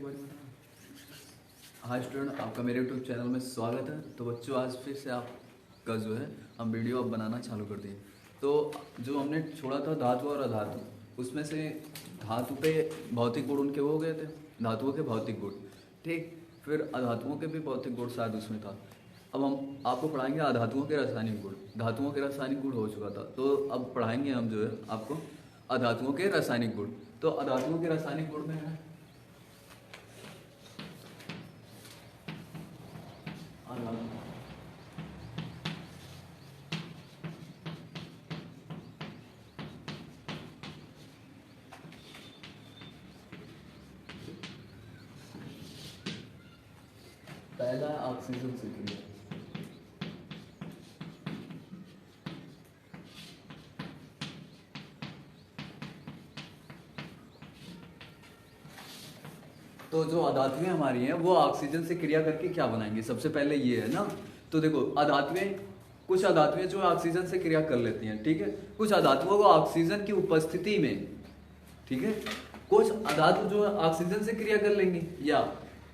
बारे में बताना। हाय स्टूडेंट, आपका मेरे यूट्यूब चैनल में स्वागत है। तो बच्चों, आज फिर से आपका जो है हम वीडियो अब बनाना चालू कर दिए। तो जो हमने छोड़ा था धातु और अधातु, उसमें से धातु पे भौतिक गुण उनके हो गए थे, धातुओं के भौतिक गुण, ठीक। फिर अधातुओं के भी भौतिक गुण शायद उसमें था। अब हम आपको पढ़ाएंगे अधातुओं के रासायनिक गुण। धातुओं के रासायनिक गुण हो चुका था, तो अब पढ़ाएंगे हम जो है आपको अधातुओं के रासायनिक गुण। तो अधातुओं के रासायनिक गुण में है पहला ऑक्सीजन से क्रिया। तो जो अधातुएं हमारी हैं वो ऑक्सीजन से क्रिया करके क्या बनाएंगे, सबसे पहले ये है ना। तो देखो अधातुएं, कुछ अधातुएं जो ऑक्सीजन से क्रिया कर लेती हैं, ठीक है। कुछ अधातुओं को ऑक्सीजन की उपस्थिति में, ठीक है, कुछ अधातु जो है ऑक्सीजन से क्रिया कर लेंगे, या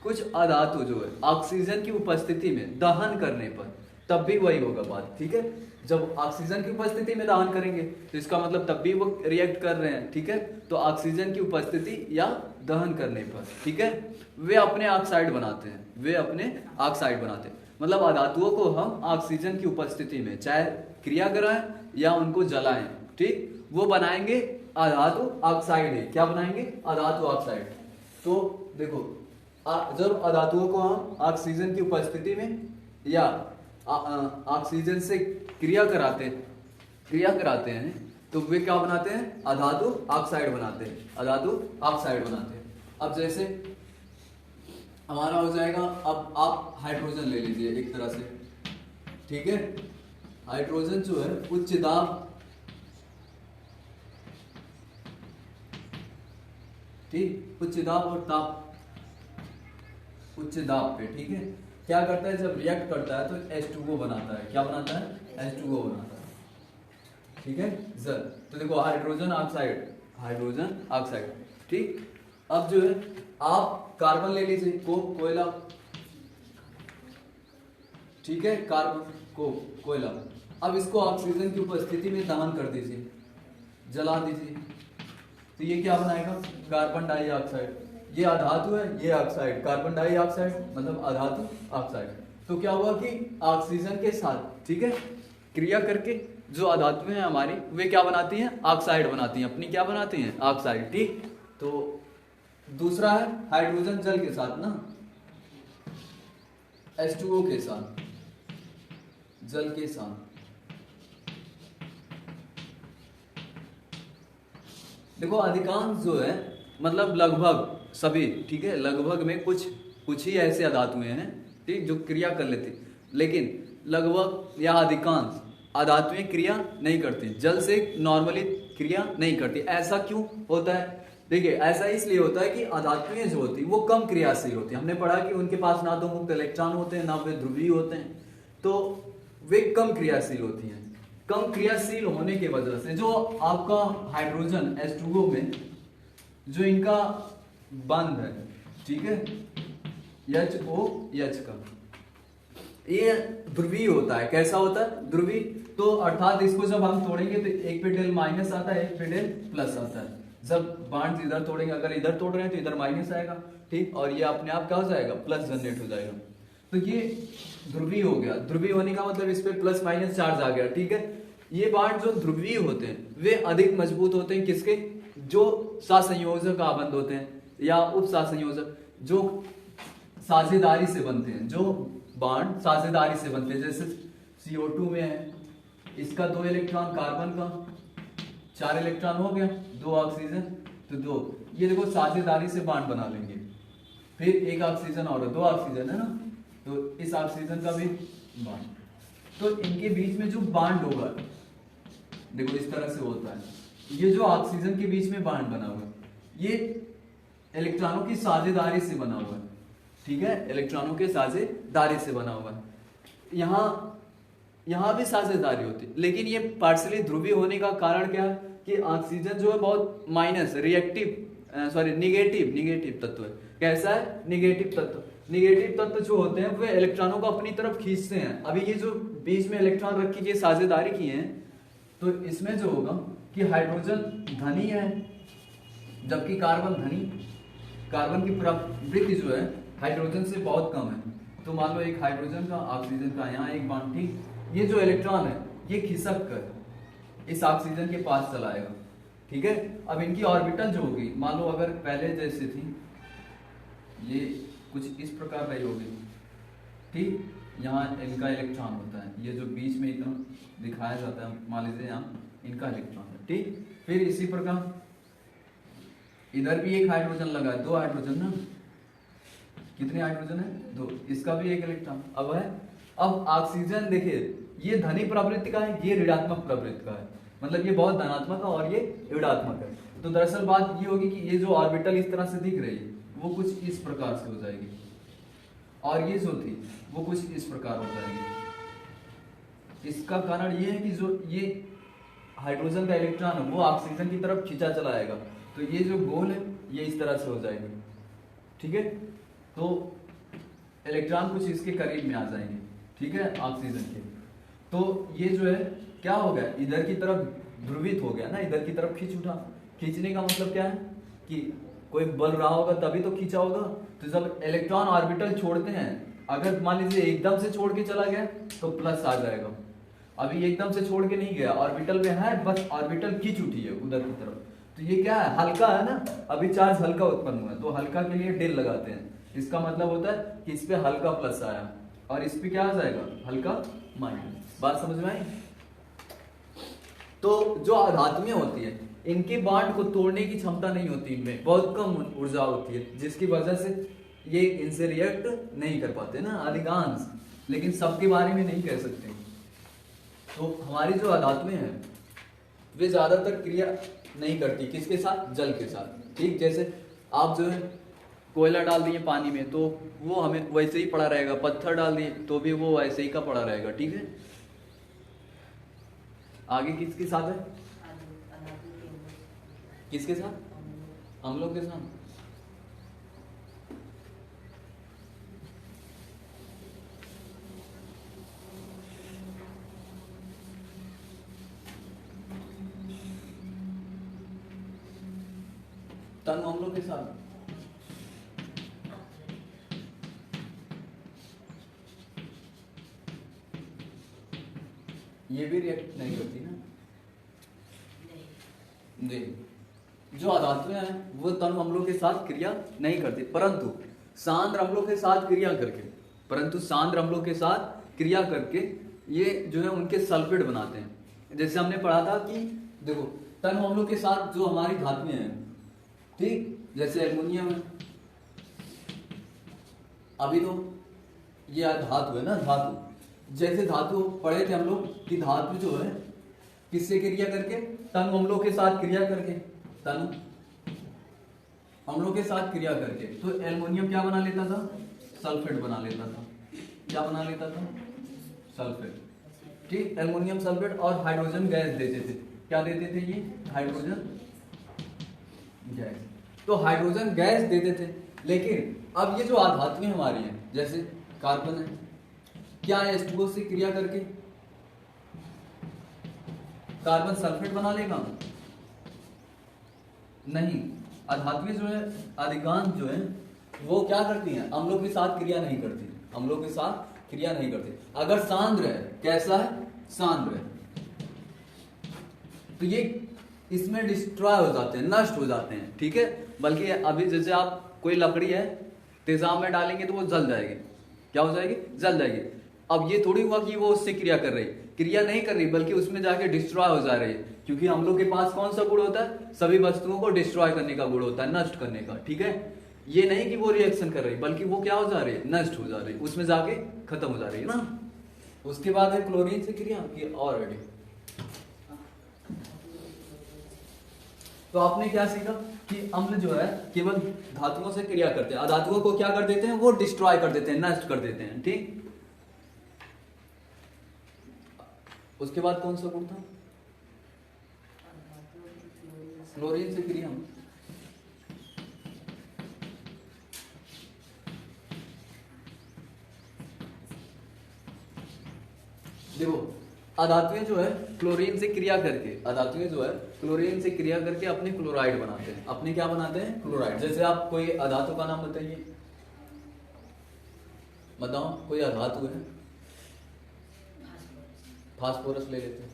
कुछ अधातु जो है ऑक्सीजन की उपस्थिति में दहन करने पर तब भी वही होगा बात, ठीक है। जब ऑक्सीजन की उपस्थिति में दहन करेंगे तो इसका मतलब तब भी वो रिएक्ट कर रहे हैं, ठीक है। तो ऑक्सीजन की उपस्थिति या दहन करने पर, ठीक है, वे अपने ऑक्साइड बनाते हैं, वे अपने ऑक्साइड बनाते हैं। मतलब अधातुओं को हम ऑक्सीजन की उपस्थिति में चाहे क्रिया कराएं या उनको जलाएं, ठीक, वो बनाएंगे अधातु ऑक्साइड है। क्या बनाएंगे? अधातु ऑक्साइड। तो देखो जब अधातुओं को हम ऑक्सीजन की उपस्थिति में या ऑक्सीजन से क्रिया कराते हैं तो वे क्या बनाते हैं? अधातु ऑक्साइड बनाते हैं, अधातु ऑक्साइड बनाते हैं। अब जैसे हमारा हो जाएगा, अब आप हाइड्रोजन ले लीजिए एक तरह से, ठीक है। हाइड्रोजन जो है उच्च दाब, ठीक, उच्च दाब और ताप, उच्च दाब पे, ठीक है, क्या करता है? जब रिएक्ट करता है तो H2O बनाता है। क्या बनाता है? H2O बनाता है, ठीक है। जल, तो देखो हाइड्रोजन ऑक्साइड, हाइड्रोजन ऑक्साइड, ठीक। अब जो है आप कार्बन ले लीजिए, कोयला, ठीक है, कार्बन को कोयला। अब इसको ऑक्सीजन की उपस्थिति में दहन कर दीजिए, जला दीजिए, तो ये क्या बनाएगा? Carbon dioxide. ये अधातु है, ये ऑक्साइड, कार्बन डाइऑक्साइड मतलब अधातु ऑक्साइड। तो क्या हुआ कि ऑक्सीजन के साथ, ठीक है, क्रिया करके जो अधातुएं हैं हमारी वे क्या बनाती हैं? ऑक्साइड बनाती हैं, अपनी क्या बनाती हैं? ऑक्साइड, ठीक। तो दूसरा है हाइड्रोजन जल के साथ ना, H2O के साथ, जल के साथ। देखो अधिकांश जो है, मतलब लगभग सभी, ठीक है, लगभग में कुछ ही ऐसे अधातुएं हैं, ठीक, जो क्रिया कर लेती, लेकिन लगभग या अधिकांश अधातुएं क्रिया नहीं करती, जल से नॉर्मली क्रिया नहीं करती। ऐसा क्यों होता है? देखिए, ऐसा इसलिए होता है कि अधातुएं जो होती वो कम क्रियाशील होती है। हमने पढ़ा कि उनके पास ना तो मुक्त इलेक्ट्रॉन होते हैं, ना वे ध्रुवीय होते हैं, तो वे कम क्रियाशील होती हैं। कम क्रियाशील होने की वजह से जो आपका हाइड्रोजन H2O में जो इनका बंध है, ठीक है, HOH का, ये ध्रुवीय होता है। कैसा होता है? ध्रुवीय। तो अर्थात इसको जब हम तोड़ेंगे तो एक पे डेल माइनस आता है, एक पे डेल प्लस आता है। जब बांड इधर तोड़ेंगे, अगर इधर तोड़ रहे हैं तो इधर माइनस आएगा, ठीक, और ये अपने आप क्या हो जाएगा? प्लस जनरेट हो जाएगा। तो ये ध्रुवीय हो गया। ध्रुवीय होने का मतलब इस पे प्लस माइनस चार्ज आ गया, ठीक है। ये बांड जो ध्रुवीय होते हैं वे अधिक मजबूत होते हैं, किसके? जो सहसंयोजक आबंध होते हैं या उप सहसंयोजक, जो साझेदारी से बनते हैं, जो बांड साझेदारी से बनते हैं। जैसे CO2 में है, इसका 2 इलेक्ट्रॉन कार्बन का, 4 इलेक्ट्रॉन हो गया, 2 ऑक्सीजन, तो 2, ये देखो साझेदारी से बांड बना लेंगे। फिर एक ऑक्सीजन और 2 ऑक्सीजन है ना, तो इस ऑक्सीजन का भी बांड, तो इनके बीच में जो बांड होगा देखो इस तरह से होता है। ये जो ऑक्सीजन के बीच में बांड बना हुआ है, ये इलेक्ट्रॉनों की साझेदारी से बना हुआ है, ठीक है, इलेक्ट्रॉनों के साझेदारी से बना हुआ है। यहाँ भी साझेदारी होती है, लेकिन ये पार्शियली ध्रुवीय होने का कारण क्या है कि ऑक्सीजन जो है बहुत माइनस रिएक्टिव सॉरी निगेटिव तत्व है। कैसा है? निगेटिव तत्व। निगेटिव तत्व जो होते हैं वे इलेक्ट्रॉनों को अपनी तरफ खींचते हैं। अभी ये जो बीच में इलेक्ट्रॉन रख के साझेदारी की है, तो इसमें जो होगा कि हाइड्रोजन धनी है जबकि कार्बन धनी, कार्बन की प्रवृत्ति जो है हाइड्रोजन से बहुत कम है। तो मान लो एक हाइड्रोजन का ऑक्सीजन का यहाँ एक बॉन्ड, ठीक, ये जो इलेक्ट्रॉन है ये खिसक कर इस ऑक्सीजन के पास चला आएगा, ठीक है। अब इनकी ऑर्बिटल जो होगी, मान लो अगर पहले जैसे थी, ये कुछ इस प्रकार रही होगी, ठीक, यहाँ इनका इलेक्ट्रॉन होता है, ये जो बीच में इतना दिखाया जाता है, मान लीजिए यहाँ इनका इलेक्ट्रॉन है, ठीक। फिर इसी प्रकार इधर भी एक हाइड्रोजन लगा है, 2 हाइड्रोजन ना, कितने हाइड्रोजन है? 2, इसका भी एक इलेक्ट्रॉन अब है। अब ऑक्सीजन देखिए, ये धनी प्रवृत्ति का है, ये ऋणात्मक प्रवृत्ति का है, मतलब ये बहुत धनात्मक है और ये ऋणात्मक है। तो दरअसल बात ये होगी कि ये जो ऑर्बिटल इस तरह से दिख रही है वो कुछ इस प्रकार से हो जाएगी, और ये जो थी वो कुछ इस प्रकार हो जाएगी। इसका कारण ये है कि जो ये हाइड्रोजन का इलेक्ट्रॉन है वो ऑक्सीजन की तरफ खींचा चला आएगा, तो ये जो गोल है ये इस तरह से हो जाएगी, ठीक है। तो इलेक्ट्रॉन कुछ इसके करीब में आ जाएंगे, ठीक है, ऑक्सीजन के। तो ये जो है क्या हो गया, इधर की तरफ ध्रुवित हो गया ना, इधर की तरफ खींच उठा। खींचने का मतलब क्या है कि कोई बल रहा होगा तभी तो खींचा होगा। तो जब इलेक्ट्रॉन ऑर्बिटल छोड़ते हैं, अगर मान लीजिए एकदम से छोड़ के चला गया तो प्लस आ जाएगा। अभी एकदम से छोड़ के नहीं गया, ऑर्बिटल में है, बस ऑर्बिटल खींच उठी है उधर की तरफ, तो ये क्या है, हल्का है ना, अभी चार्ज हल्का उत्पन्न हुआ है, तो हल्का के लिए डेल लगाते हैं। इसका मतलब होता है कि इस पे हल्का प्लस आया और इस पे क्या आ जाएगा, हल्का माइनस। बात समझ में आई? तो जो धातुएं होती है इनके बॉन्ड को तोड़ने की क्षमता नहीं होती, इनमें बहुत कम ऊर्जा होती है, जिसकी वजह से ये इनसे रिएक्ट नहीं कर पाते ना अधिकांश, लेकिन सबके बारे में नहीं कह सकते। तो हमारी जो धातुएं हैं वे ज्यादातर क्रिया नहीं करती, किसके साथ, जल के साथ, ठीक। जैसे आप जो है कोयला डाल दिए पानी में तो वो हमें वैसे ही पड़ा रहेगा, पत्थर डाल दिए तो भी वो वैसे ही का पड़ा रहेगा, ठीक है। आगे किसके साथ है, किसके साथ, अम्लों के साथ। तन अम्लों के साथ ये भी रिएक्ट नहीं करती ना, नहीं। जो अधातुएं हैं वो तन अम्लों के साथ क्रिया नहीं करती, परंतु सांद्र अम्लों के साथ क्रिया करके, परंतु सांद्र अम्लों के साथ क्रिया करके ये जो है उनके सल्फेट बनाते हैं। जैसे हमने पढ़ा था कि देखो तन अम्लों के साथ जो हमारी धातुएं हैं, ठीक, जैसे एल्युमिनियम है, अभी तो ये धातु है ना, धातु, जैसे धातु पढ़े थे हम लोग कि धातु जो है किससे क्रिया करके, तन अम्लों के साथ क्रिया करके, तन अम्लों के साथ क्रिया करके। तो एल्युमिनियम क्या बना लेता था, सल्फेट बना लेता था। क्या बना लेता था, सल्फेट, ठीक। एल्युमिनियम सल्फेट और हाइड्रोजन गैस देते थे। क्या देते थे ये, हाइड्रोजन गैस। तो हाइड्रोजन गैस देते थे, लेकिन अब ये जो धातुएं हमारी हैं, जैसे कार्बन है, क्या है, H2O से क्रिया करके कार्बन सल्फेट बना लेगा, नहीं। अधातुएं जो है अधिकांश जो है वो क्या करती हैं, अम्लों के साथ क्रिया नहीं करती, अम्लों के साथ क्रिया नहीं करती। अगर सांद्र है, कैसा है, सांद्र है, तो ये इसमें डिस्ट्रॉय हो जाते हैं, नष्ट हो जाते हैं, ठीक है। बल्कि अभी जैसे आप कोई लकड़ी है तेजाब में डालेंगे तो वो जल जाएगी, क्या हो जाएगी, जल जाएगी। अब ये थोड़ी हुआ कि वो उससे क्रिया कर रही, क्रिया नहीं कर रही, बल्कि उसमें जाके डिस्ट्रॉय हो जा रही है, क्योंकि हम लोग के पास कौन सा गुण होता है, सभी वस्तुओं को डिस्ट्रॉय करने का गुण होता है, नष्ट करने का, ठीक है। ये नहीं कि वो रिएक्शन कर रही, बल्कि वो क्या हो जा रही है, नष्ट हो जा रही, उसमें जाके खत्म हो जा रही है ना। उसके बाद है क्लोरीन से क्रिया की, और रेडी। तो आपने क्या सीखा कि अम्ल जो है केवल धातुओं से क्रिया करते हैं, अधातुओं को क्या कर देते हैं, वो डिस्ट्रॉय कर देते हैं, नष्ट कर देते हैं, ठीक। उसके बाद कौन सा गुण था, क्लोरीन से क्रिया, देखो अधातुएं जो है क्लोरीन से क्रिया करके, अधातुएं जो है क्लोरीन से क्रिया करके अपने क्लोराइड बनाते हैं। अपने क्या बनाते हैं? क्लोराइड। जैसे आप कोई अधातु का नाम बताइए, बताओ कोई अधातु है। फास्फोरस ले लेते हैं।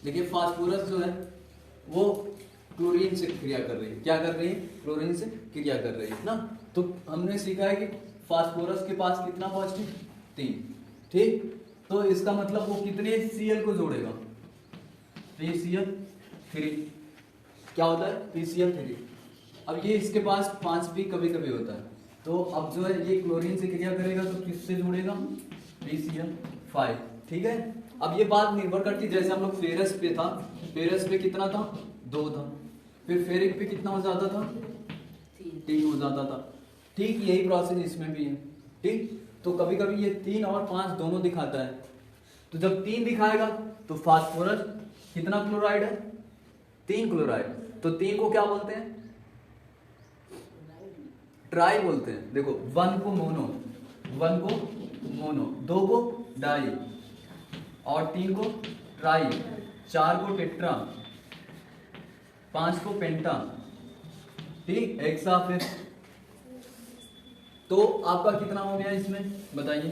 देखिए फास्फोरस जो है वो क्लोरीन से क्रिया कर रही है। क्या कर रही है? क्लोरीन से क्रिया कर रही है ना। तो हमने सीखा है कि फास्फोरस के पास कितना पॉजिटिव? 3। ठीक, तो इसका मतलब वो कितने Cl को जोड़ेगा? PCl3। क्या होता है? PCl3। अब ये इसके पास 5 भी कभी कभी होता है। तो अब जो है ये क्लोरीन से क्रिया करेगा तो किससे जुड़ेगा? PCl5। ठीक है, अब ये बात निर्भर करती है, जैसे हम लोग फेरस पे था, फेरस पे कितना था? 2 था। फिर फेरिक पे कितना हो जाता था? 3 हो जाता था। ठीक, यही प्रोसेस इसमें भी है। ठीक, तो कभी कभी ये 3 और 5 दोनों दिखाता है। तो जब 3 दिखाएगा तो फास्फोरस कितना क्लोराइड है? 3 क्लोराइड। तो 3 को क्या बोलते हैं? ट्राई बोलते हैं। देखो 1 को मोनो, 2 को डाई और 3 को ट्राई, 4 को टेट्रा, 5 को पेंटा। ठीक, हेक्सा। फिर तो आपका कितना हो गया इसमें बताइए?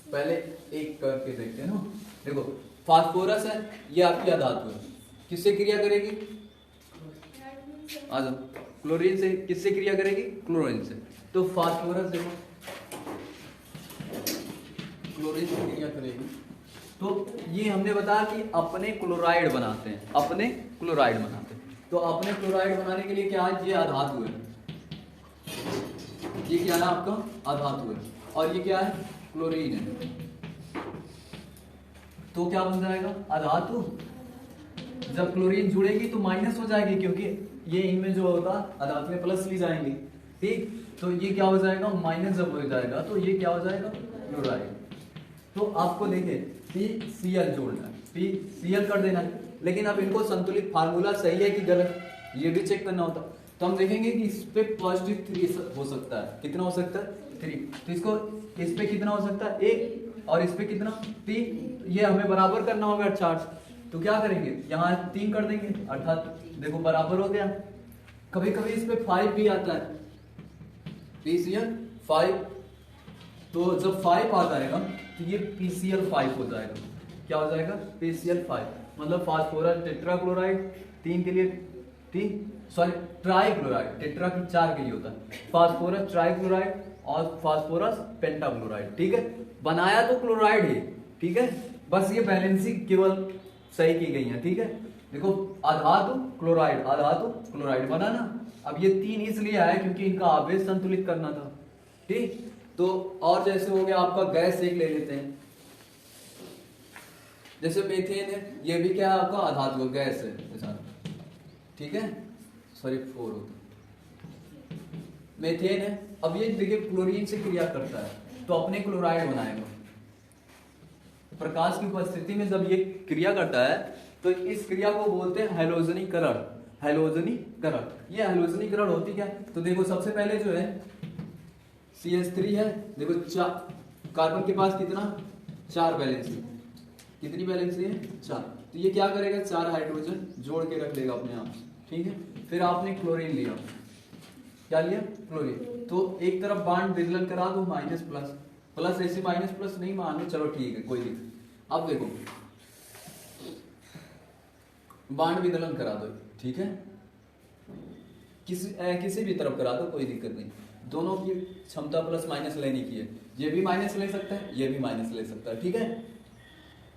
पहले एक करके देखते हैं ना। देखो फास्फोरस है, ये आपकी अधातु है, किससे क्रिया करेगी? आ जाओ, क्लोरीन से। किससे क्रिया करेगी? क्लोरीन से। तो फास्फोरस देखो क्लोरीन से क्रिया करेगी। तो ये हमने बताया कि अपने क्लोराइड बनाते हैं, अपने क्लोराइड बनाते हैं। तो अपने क्लोराइड बनाने के लिए क्या है? ये अधातु है। ये क्या है आपका? अधातु है। और ये क्या है? क्लोरीन है। तो क्या बन जाएगा? अधातु। जब क्लोरीन जुड़ेगी तो माइनस हो जाएगी, क्योंकि ये इनमें जो होगा अधातु में प्लस ली जाएंगी। ठीक, तो ये क्या हो जाएगा? माइनस जब हो जाएगा तो ये क्या हो जाएगा? क्लोराइड। तो आपको देखिए PCl जोड़ना है, PCl कर देना है। लेकिन अब इनको संतुलित फार्मूला सही है कि गलत, ये भी चेक करना होता। तो हम देखेंगे कि इस पे पॉजिटिव 3 हो सकता है। कितना हो सकता है? 3। तो इसको इस पे कितना हो सकता है? 1। और इस पे कितना? 3। ये हमें बराबर करना होगा चार्ज। तो क्या करेंगे? यहाँ 3 कर देंगे, अर्थात देखो बराबर हो गया। कभी कभी इस पे 5 भी आता है, PCl5। तो जब 5 आ जाएगा तो ये PCl5 हो जाएगा। क्या हो जाएगा? PCl5। मतलब फास्फोरस टेट्राक्लोराइड 3 के लिए, ट्राइक्लोराइड, टेट्रा की 4 के लिए होता है। फास्फोरस ट्राइक्लोराइड और फास्फोरस पेंटाक्लोराइड। ठीक है, बनाया तो क्लोराइड है। ठीक है, बस ये बैलेंसिंग केवल सही की गई है। ठीक है, देखो अधातु क्लोराइड, अधातु क्लोराइड बना ना। अब ये 3 इसलिए आया क्योंकि इनका आवेश संतुलित करना था। ठीक, तो और जैसे हो गया आपका गैस एक ले लेते हैं, जैसे मीथेन है, ये भी क्या है आपका? अधातु गैस है। ठीक है, सॉरी 4 होता, मीथेन है। अब ये देखिए क्लोरीन से क्रिया करता है तो अपने क्लोराइड बनाएगा। प्रकाश की उपस्थिति में जब ये क्रिया करता है तो इस क्रिया को बोलते हैं हैलोजनीकरण। हैलोजनीकरण। ये हैलोजनीकरण होती क्या है? तो देखो सबसे पहले जो है CH3 है। देखो कार्बन के पास कितना? 4 वैलेंसी। कितनी वैलेंसी है? 4। तो ये क्या करेगा? 4 हाइड्रोजन जोड़ के रख लेगा अपने आप। ठीक है, फिर आपने क्लोरीन लिया। क्या लिया? क्लोरीन। तो एक तरफ बांड विदलन करा दो, माइनस प्लस, प्लस ऐसे माइनस प्लस नहीं मानो, चलो ठीक है कोई दिक्कत। अब देखो बांड विदलन करा दो। ठीक है, किसी भी तरफ करा दो, कोई दिक्कत नहीं। दोनों की क्षमता प्लस माइनस लेने की है। ये भी माइनस ले सकता है, ये भी माइनस ले सकता है। ठीक है,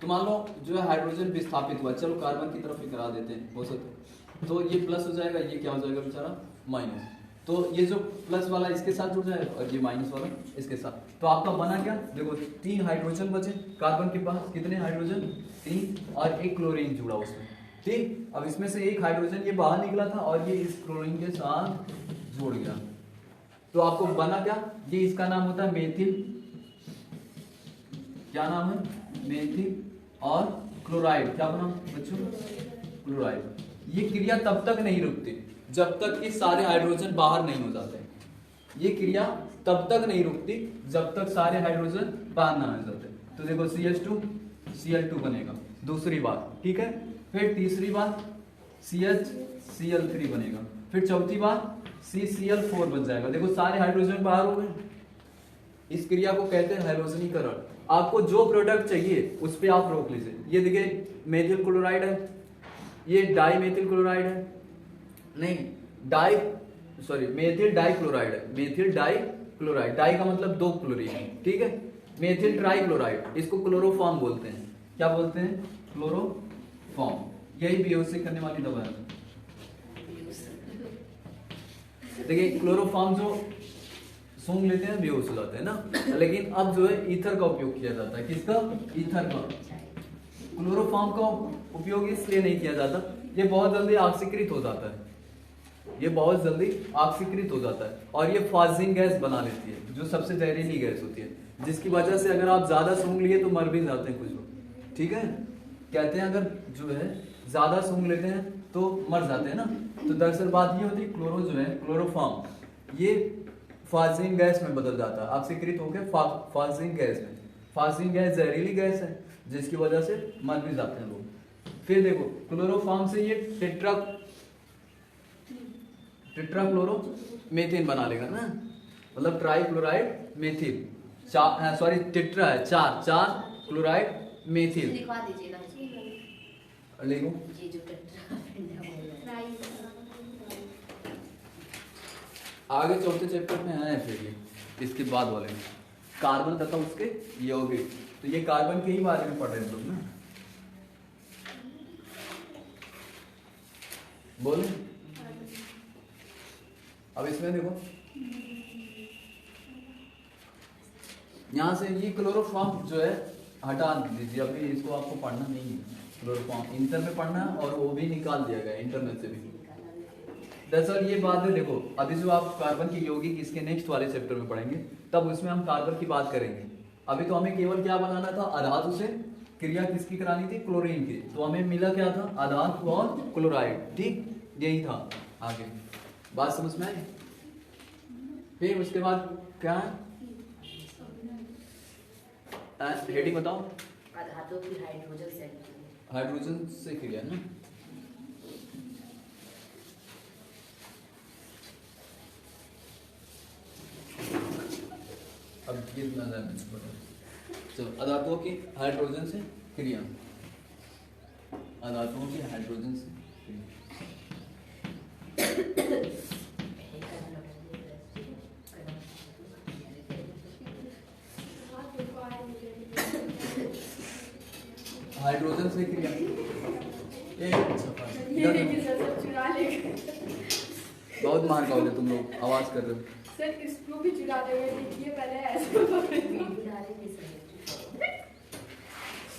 तो मान लो जो है हाइड्रोजन विस्थापित हुआ, चलो कार्बन की तरफ ही करा देते हैं, हो सकता। तो ये प्लस हो जाएगा, ये क्या हो जाएगा बेचारा? माइनस। तो ये जो प्लस वाला इसके साथ जुड़ जाएगा और ये माइनस वाला इसके साथ। तो आपका बना क्या? देखो 3 हाइड्रोजन बचे कार्बन के पास। कितने हाइड्रोजन? 3। और एक क्लोरीन जुड़ा उसमें। ठीक, अब इसमें से एक हाइड्रोजन ये बाहर निकला था और ये इस क्लोरीन के साथ जुड़ गया। तो आपको बना क्या? ये इसका नाम होता है मेथिल। क्या नाम है? मेथिल। और क्लोराइड क्या बना बच्चों? क्लोराइड। ये क्रिया तब तक नहीं रुकती जब तक कि सारे हाइड्रोजन बाहर नहीं हो जाते। ये क्रिया तब तक नहीं रुकती जब तक सारे हाइड्रोजन बाहर ना हो जाते। तो देखो CH2 Cl2 बनेगा, दूसरी बात, ठीक है। फिर तीसरी बात CH Cl3 बनेगा, फिर चौथी बात CCl4 बन जाएगा। देखो सारे हाइड्रोजन बाहर हो गए। इस क्रिया को कहते हैं हैलोजनीकरण। आपको जो प्रोडक्ट चाहिए उस पे आप रोक लीजिए। ये देखिए मेथिल क्लोराइड है, ये डाई मेथिल क्लोराइड है, नहीं मेथिल डाई क्लोराइड है, मेथिल डाई क्लोराइड, डाई का मतलब दो क्लोरीन है, ठीक है। मेथिल ट्राई क्लोराइड, इसको क्लोरोफॉर्म बोलते हैं। क्या बोलते हैं? क्लोरोफॉर्म। यही बेहोशी करने वाली दवा है। देखिए क्लोरोफॉर्म जो सूंघ लेते हैं बेहोश हो जाते हैं ना, लेकिन अब जो है ईथर का उपयोग किया जाता है। किसका? ईथर का। क्लोरोफॉर्म का उपयोग इसलिए नहीं किया जाता, ये बहुत जल्दी ऑक्सीकृत हो जाता है, ये बहुत जल्दी ऑक्सीकृत हो जाता है और ये फाजिंग गैस बना लेती है, जो सबसे जहरीली गैस होती है, जिसकी वजह से अगर आप ज्यादा सूंघ लिए तो मर भी जाते हैं कुछ लोग, ठीक है। कहते हैं अगर जो है ज्यादा सूंघ लेते हैं तो मर जाते हैं ना। तो दरअसल बात ये होती है, क्लोरो जो है क्लोरोफॉर्म ये फाजिंग गैस में बदल जाता है, ऑक्सीकृत होकर फाजिंग गैस में। फाजिंग गैस जहरीली गैस है जिसकी वजह से मर भी जाते हैं लोग। फिर देखो क्लोरोफॉर्म से ये टेट्राक्लोरो मेथिन बना लेगा ना, मतलब ट्राई क्लोराइड मेथिल, टेट्रा है, चार क्लोराइड मेथिल। लिखवा दीजिएगा लिखो। ये जो टेट्रा आगे चौथे चैप्टर में है, फिर ये इसके बाद वाले में कार्बन तथा उसके यौगिक, तो ये कार्बन के ही बारे में पढ़ रहे हैं लोग ना। बोले अब इसमें देखो यहां से ये क्लोरोफॉर्म जो है हटा दीजिए, अभी इसको आपको पढ़ना नहीं है। क्लोरोफॉर्म इंटर में पढ़ना है और वो भी निकाल दिया गया इंटरनेट से भी। दरअसल ये बात है, देखो अभी जो आप कार्बन की यौगिक इसके नेक्स्ट वाले चैप्टर में पढ़ेंगे, तब उसमें हम कार्बन की बात करेंगे। अभी तो हमें केवल क्या बनाना था, अधातु से क्रिया किसकी करानी थी? क्लोरीन की। तो हमें मिला क्या था? अधातु और क्लोराइड, ठीक यही था। आगे बात समझ में आई? फिर उसके बाद क्या है, हेडिंग बताओ। धातु की हाइड्रोजन से क्रिया ना। अब ये चलो अधातुओं की हाइड्रोजन से क्रिया, अधातुओं की हाइड्रोजन से हाइड्रोजन से क्रिया। बहुत मार खाओगे तुम लोग, आवाज कर रहे हो। सर इसको भी चुरा देंगे, देखिए पहले ऐसे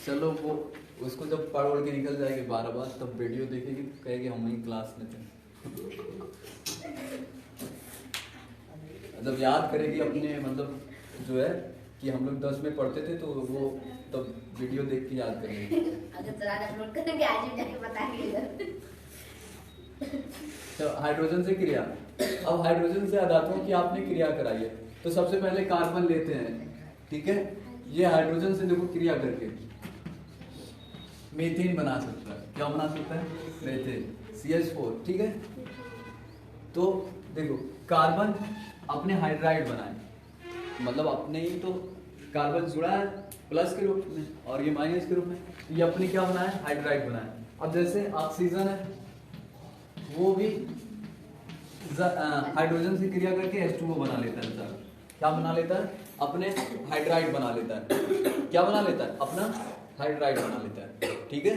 चलो वो उसको जब पढ़ ओढ़ के निकल जाएगी 12 बार, तब वीडियो देखेगी तो कहेगी हम वही क्लास में थे। जब याद करेगी अपने मतलब जो है कि हम लोग 10 में पढ़ते थे, तो वो तब वीडियो देख के याद करेंगे। अगर जरा अपलोड करेंगे आज ही जाके बताएंगे। तो हाइड्रोजन से क्रिया, अब हाइड्रोजन से अधातुओं की आपने क्रिया कराई है, तो सबसे पहले कार्बन लेते हैं, ठीक है। ये हाइड्रोजन से देखो क्रिया करके मीथेन बना सकता है। क्या बना सकता है? मीथेन, CH4, ठीक है। तो देखो कार्बन अपने हाइड्राइड बनाए, मतलब अपने ही तो कार्बन जुड़ा है प्लस के रूप में और ये माइनस के रूप में, ये अपने क्या बनाए? हाइड्राइड बनाए। अब जैसे ऑक्सीजन है वो भी हाइड्रोजन से क्रिया करके H2O बना लेता है सर। क्या बना लेता है? अपने हाइड्राइड बना लेता है। क्या बना लेता है? अपना हाइड्राइड बना लेता है, ठीक है।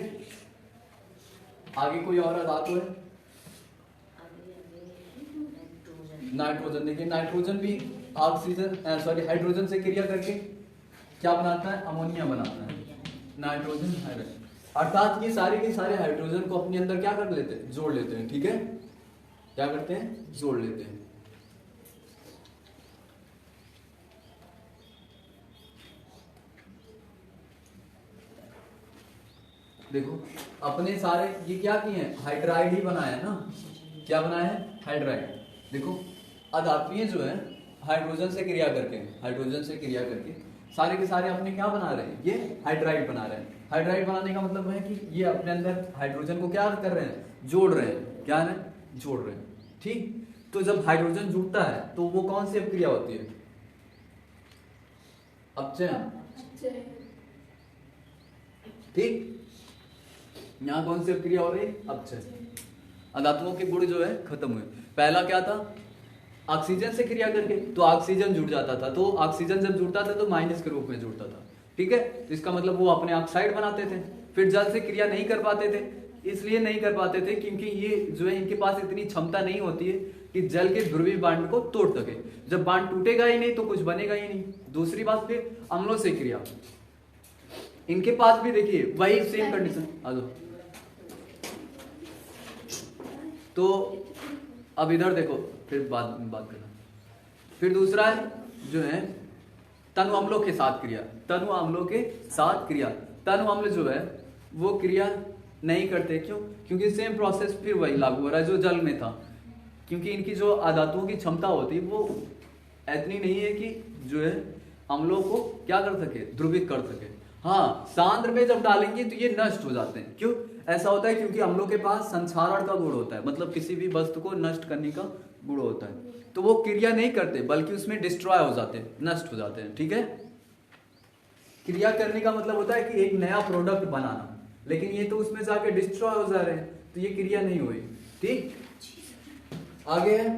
आगे कोई और धातु है? नाइट्रोजन। देखिए नाइट्रोजन भी ऑक्सीजन हाइड्रोजन से क्रिया करके क्या बनाता है? अमोनिया बनाता है, नाइट्रोजन हाइड्राइड। अर्थात ये सारे के सारे हाइड्रोजन को अपने अंदर क्या कर लेते हैं? जोड़ लेते हैं, ठीक है। क्या करते हैं? जोड़ लेते हैं। देखो अपने सारे ये क्या किए हैं? हाइड्राइड ही बनाया है ना। क्या बनाया है? हाइड्राइड। देखो अधात्मीय जो है हाइड्रोजन से क्रिया करके सारे के सारे अपने क्या बना रहे हैं, ये हाइड्राइड बना रहे हैं। हाइड्राइड बनाने का मतलब है कि ये अपने अंदर हाइड्रोजन को क्या कर रहे हैं, जोड़ रहे हैं, क्या है, जोड़ रहे हैं। ठीक, तो जब हाइड्रोजन जुड़ता है तो वो कौन सी अपक्रिया होती है, अपचयन। ठीक, यहाँ कौन सी अपक्रिया हो रही है, अपचयन। अधातुओं के गुण जो है खत्म हुए। पहला क्या था, ऑक्सीजन से क्रिया करके, तो ऑक्सीजन जुड़ जाता था, तो ऑक्सीजन जब जुड़ता था तो माइनस के रूप में जुड़ता था। ठीक है, इसका मतलब वो अपने ऑक्साइड बनाते थे। फिर जल से क्रिया नहीं कर पाते थे, इसलिए नहीं कर पाते थे क्योंकि ये जो है इनके पास इतनी क्षमता नहीं होती है कि जल के ध्रुवीय बांड को तोड़ सके। जब बांड टूटेगा ही नहीं तो कुछ बनेगा ही नहीं। दूसरी बात, फिर अम्लों से क्रिया, इनके पास भी देखिए वही सेम कंडीशन आ जाओ। तो अब इधर देखो, फिर बाद में बात करना। फिर दूसरा है जो है तनु अम्लों के साथ क्रिया। तनु अम्लों के साथ क्रिया, तनु अम्ल जो है वो क्रिया नहीं करते। क्यों? क्योंकि सेम प्रोसेस फिर वही लागू हो रहा है जो जल में था। क्योंकि इनकी जो अधातुओं की क्षमता होती है वो इतनी नहीं है कि जो है अम्लों को क्या कर सके, ध्रुवित कर सके। हाँ, सांद्र में जब डालेंगे तो ये नष्ट हो जाते हैं। क्यों ऐसा होता है? क्योंकि अम्लों के पास संक्षारण का गुण होता है, मतलब किसी भी वस्तु को नष्ट करने का गुण होता है। तो वो क्रिया नहीं करते बल्कि उसमें डिस्ट्रॉय हो जाते हैं, नष्ट हो जाते हैं। ठीक है, क्रिया करने का मतलब होता है कि एक नया प्रोडक्ट बनाना, लेकिन ये तो उसमें जाके डिस्ट्रॉय हो जा रहे हैं, तो ये क्रिया नहीं हुई। ठीक, आगे है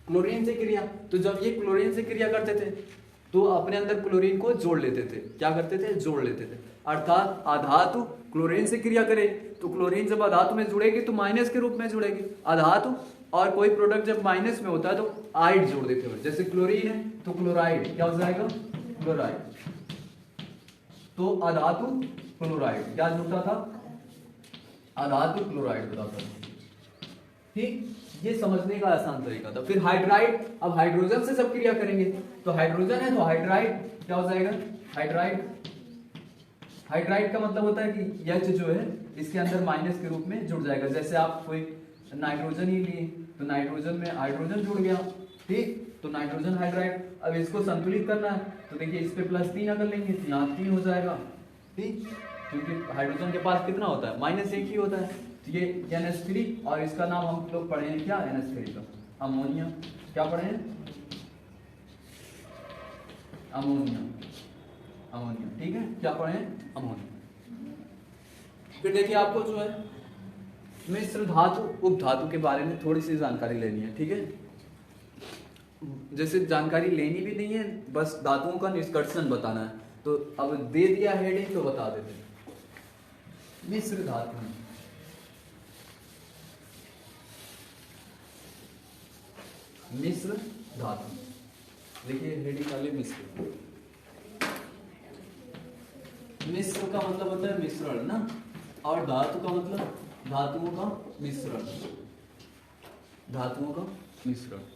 क्लोरीन से क्रिया। तो जब ये क्लोरीन से क्रिया करते थे तो अपने अंदर क्लोरीन को जोड़ लेते थे। क्या करते थे? जोड़ लेते थे। अर्थात अधातु क्लोरीन से क्रिया करे तो क्लोरीन जब अधातु में जुड़ेगी तो माइनस के रूप में जुड़ेगी। अधातु और कोई प्रोडक्ट जब माइनस में होता है तो आइड जोड़ देते हैं। जैसे क्लोरीन है तो क्लोराइड क्या हो जाएगा? क्लोराइड। तो अधातु क्लोराइड क्या जुड़ता था? अधातु क्लोराइड बताता था। ठीक, ये समझने का आसान तरीका था। फिर हाइड्राइड, अब हाइड्रोजन से जब क्रिया करेंगे तो हाइड्रोजन है तो हाइड्राइड क्या हो जाएगा? हाइड्राइड। हाइड्राइड का मतलब होता है कि H जो है इसके अंदर माइनस के रूप में जुड़ जाएगा। जैसे आप कोई नाइट्रोजन ही लिए तो नाइट्रोजन में हाइड्रोजन जुड़ गया। ठीक, तो नाइट्रोजन हाइड्राइड। अब इसको संतुलित करना है तो देखिए इस पे +3 अगर लेंगे तो यहाँ 3 हो जाएगा। ठीक, क्योंकि हाइड्रोजन के पास कितना होता है? -1 ही होता है। तो ये NH3 और इसका नाम हम लोग पढ़े हैं क्या? NH3 का अमोनिया। क्या पढ़े हैं? अमोनिया। अमोनिया, ठीक है, क्या पढ़े हैं? अमोनिया। फिर देखिए आपको जो है मिश्र धातु उपधातु के बारे में थोड़ी सी जानकारी लेनी है। ठीक है, जैसे जानकारी लेनी भी नहीं है, बस धातुओं का निष्कर्षण बताना है। तो अब दे दिया हेडिंग तो बता देते हैं। मिश्र धातु, मिश्र धातु, देखिए हेडिंग वाले मिश्र। मिश्र का मतलब होता है मिश्रण ना, और धातु का मतलब धातुओं का मिश्रण। धातुओं का मिश्रण।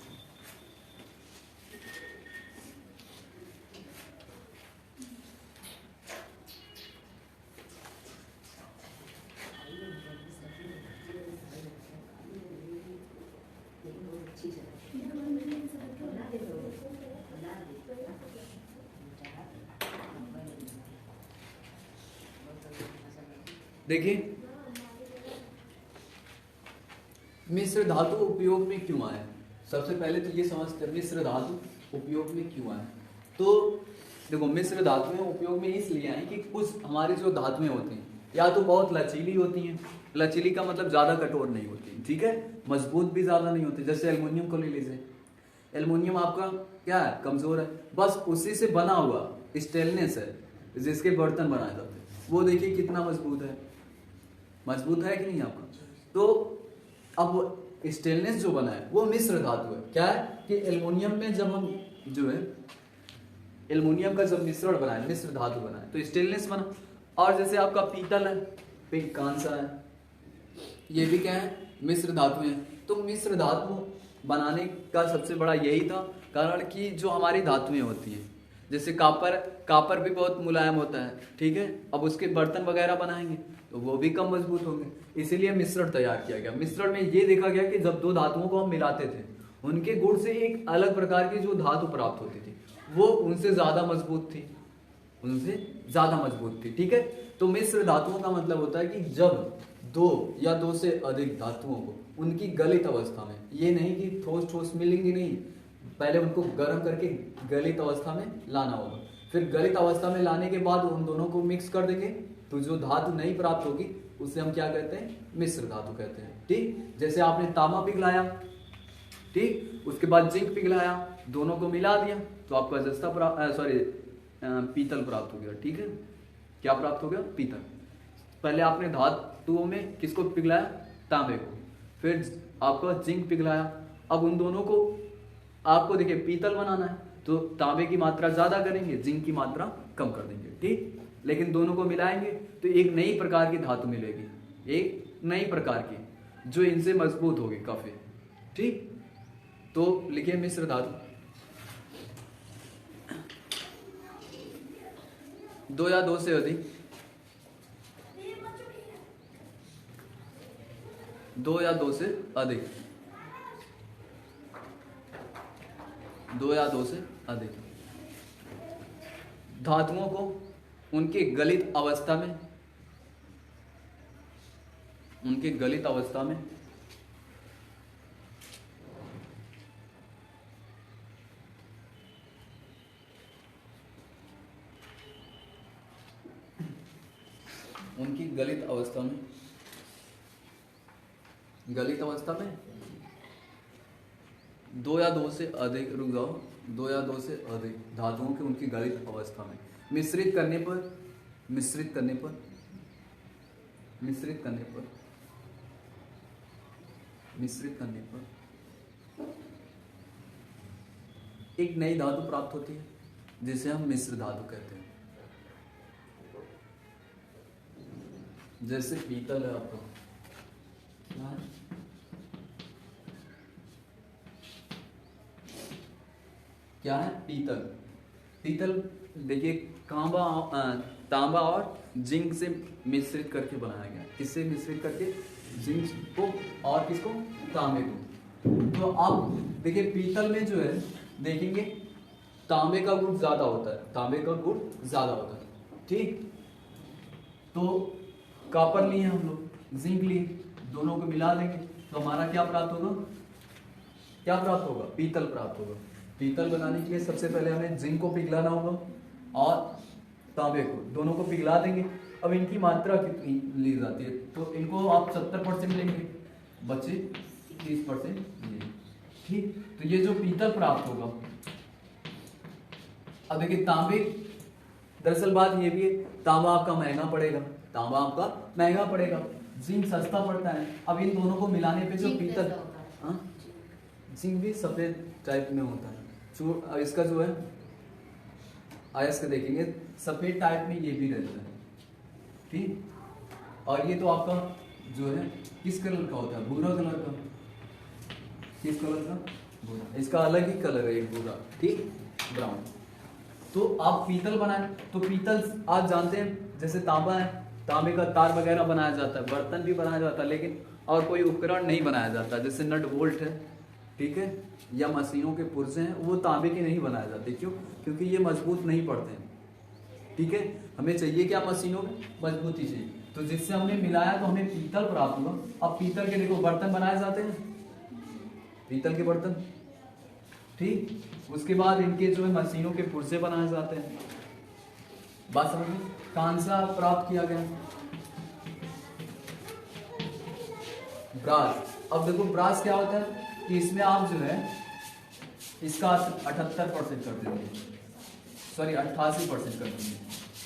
देखिए मिश्र धातु उपयोग में क्यों आए? सबसे पहले तो ये समझते हैं मिश्र धातु उपयोग में क्यों आए। तो देखो मिश्र धातुएं उपयोग में इसलिए आई कि कुछ हमारी जो धातुएं होती हैं या तो बहुत लचीली होती हैं। लचीली का मतलब ज्यादा कठोर नहीं होती, ठीक है, मजबूत भी ज्यादा नहीं होती। जैसे एल्युमिनियम को ले लीजिए, एल्युमिनियम आपका क्या है? कमजोर है। बस उसी से बना हुआ स्टेनलेस है जिसके बर्तन बनाए जाते हैं, वो देखिए कितना मजबूत है। मजबूत है कि नहीं आपका? तो अब स्टेनलेस जो बना है वो मिश्र धातु है। क्या है कि एल्युमिनियम में जब हम जो है एल्युमिनियम का जब मिश्रण बनाए, मिश्र धातु बनाए, तो स्टेनलेस बना। और जैसे आपका पीतल है, पिंक कांसा है, ये भी क्या है? मिश्र धातु है। तो मिश्र धातु बनाने का सबसे बड़ा यही था कारण कि जो हमारी धातुएं होती हैं, जैसे कापर भी बहुत मुलायम होता है, ठीक है, अब उसके बर्तन वगैरह बनाएंगे तो वो भी कम मजबूत होंगे, इसीलिए मिश्रण तैयार किया गया। मिश्रण में ये देखा गया कि जब दो धातुओं को हम मिलाते थे उनके गुण से एक अलग प्रकार की जो धातु प्राप्त होती थी वो उनसे ज्यादा मजबूत थी, उनसे ज्यादा मजबूत थी। ठीक है, तो मिश्र धातुओं का मतलब होता है कि जब दो या दो से अधिक धातुओं को उनकी गलित अवस्था में, ये नहीं कि ठोस ठोस मिलेंगी नहीं, पहले उनको गर्म करके गलित अवस्था में लाना होगा, फिर गलित अवस्था में लाने के बाद उन दोनों को मिक्स कर देंगे, तो जो धातु नहीं प्राप्त होगी उसे हम क्या कहते हैं, मिश्र धातु कहते हैं। ठीक, जैसे आपने तांबा पिघलाया, ठीक, उसके बाद जिंक पिघलाया, दोनों को मिला दिया तो आपका जस्ता पीतल प्राप्त हो गया। ठीक है, क्या प्राप्त हो गया, पीतल। पहले आपने धातुओं में किसको पिघलाया, तांबे को, फिर आपका जिंक पिघलाया। अब उन दोनों को आपको देखिए पीतल बनाना है तो तांबे की मात्रा ज्यादा करेंगे, जिंक की मात्रा कम कर देंगे। ठीक, लेकिन दोनों को मिलाएंगे तो एक नई प्रकार की धातु मिलेगी, एक नई प्रकार की जो इनसे मजबूत होगी काफी। ठीक, तो लिखिए मिश्र धातु, दो या दो से अधिक, दो या दो से अधिक, दो या दो से अधिक धातुओं को उनके गलित अवस्था में, उनके गलित अवस्था में उनकी गलित अवस्था में, गलित अवस्था में दो या दो से अधिक, रुक जाओ, दो या दो से अधिक धातुओं की उनकी गलित अवस्था में मिश्रित करने पर, मिश्रित करने पर, मिश्रित करने पर, मिश्रित करने पर एक नई धातु प्राप्त होती है जिसे हम मिश्र धातु कहते हैं। जैसे पीतल है आपका, क्या है? क्या है, पीतल। पीतल देखिए तांबा और जिंक से मिश्रित करके बनाया गया। किससे मिश्रित करके, जिंक को और किसको, तांबे को। तो आप देखिए पीतल में जो है देखेंगे तांबे का गुण ज्यादा होता है, तांबे का गुण ज्यादा होता है। ठीक, तो कॉपर लिए हम लोग, जिंक लिए, दोनों को मिला देंगे तो हमारा क्या प्राप्त होगा, क्या प्राप्त होगा, पीतल प्राप्त होगा। पीतल बनाने के लिए सबसे पहले हमें जिंक को पिघलाना होगा और तांबे को, दोनों को पिघला देंगे। अब इनकी मात्रा कितनी ली जाती है, तो इनको आप 70% लेंगे, बचे 30% ये। ठीक, तो ये जो पीतल प्राप्त होगा, अब देखिए तांबे, दरअसल बात ये भी है, तांबा आपका महंगा पड़ेगा, तांबा आपका महंगा पड़ेगा, जिंक सस्ता पड़ता है। अब इन दोनों को मिलाने पे जो पीतल, जिंक भी सफेद टाइप में होता है, जो इसका जो है आयस्क देखेंगे सफेद टाइप में ये भी रहता है। ठीक, और ये तो आपका जो है किस कलर का होता है, भूरा कलर का, किस कलर का, भूरा, इसका अलग ही कलर है एक भूरा, ठीक, ब्राउन। तो आप पीतल बनाए तो पीतल आप जानते हैं जैसे तांबा है, तांबे का तार वगैरह बनाया जाता है, बर्तन भी बनाया जाता है, लेकिन और कोई उपकरण नहीं बनाया जाता, जैसे नट बोल्ट है, ठीक है, या मशीनों के पुर्जे हैं, वो तांबे के नहीं बनाए जाते। क्यों? क्योंकि ये मजबूत नहीं पड़ते हैं। ठीक है, हमें चाहिए क्या, मशीनों में मजबूती चाहिए, तो जिससे हमने मिलाया तो हमें पीतल प्राप्त हुआ। अब पीतल के देखो बर्तन बनाए जाते हैं, पीतल के बर्तन, ठीक, उसके बाद इनके जो है मशीनों के पुर्जे बनाए जाते हैं। बात समझ में? कांसा प्राप्त किया गया, ब्रास। अब देखो ब्रास क्या होता है कि इसमें आप जो है इसका 78% कर देंगे, सॉरी 88% कर देंगे।